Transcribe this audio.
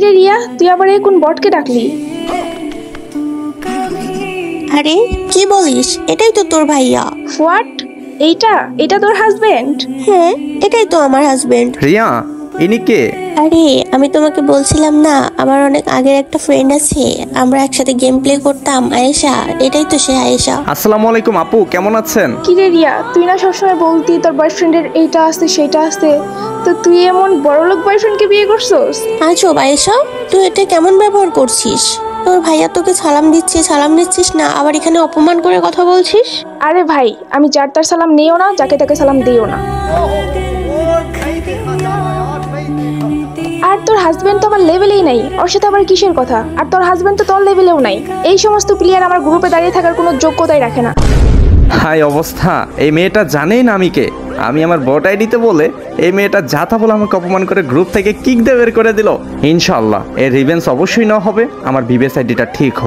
কিরে রিয়া, তুই আবার এই কোন বটকে ডাকলি? আরে কি বলিস, এটাই তো তোর ভাইয়া। হোয়াট? এইটা এটা তোর হাজবেন্ড? হ্যাঁ, এটাই তো আমার হাজবেন্ড। রিয়া, ইনি কে? আরে আমি তোমাকে বলছিলাম না, আমার অনেক আগের একটা ফ্রেন্ড আছে, আমরা একসাথে গেম প্লে করতাম, আয়েশা। এটাই তো সে আয়েশা। আসসালামু আলাইকুম আপু, কেমন আছেন? কিরে রিয়া, তুই না সবসময় বলতি তোর বয়ফ্রেন্ডের এইটা আছে সেইটা আছে, তো তুই এমন বড়লোক বয়ফ্রেন্ডকে বিয়ে করছস? আচ্ছা আয়েশা, তুই এটা কেমন ব্যবহার করছিস? তোর ভাইয়া তোকে সালাম দিচ্ছে, সালাম দিচ্ছিস না, আবার এখানে অপমান করে কথা বলছিস। আরে ভাই, আমি যার তার সালাম নিও না, যাকে তাকে সালাম দিও না। আর তোর হাজবেন্ড তো আমার লেভেলেই নাই, ওর সাথে আবার কিসের কথা? আর তোর হাজবেন্ড তো তোর লেভেলেও নাই। এই সমস্ত প্লেয়ার আমার গ্রুপে দাঁড়িয়ে থাকার কোনো যোগ্যতাই রাখে না। হাই অবস্থা, এই মেয়েটা জানেই না আমি কে। আমি আমার বট আইডিতে বলে এই মেয়েটা যাতা বলে আমাকে অপমান করে গ্রুপ থেকে কিক দিয়ে বের করে দিল। ইনশাআল্লাহ এর রিভেন্স অবশ্যই না হবে, আমার বিবেস আইডিটা ঠিক হবে।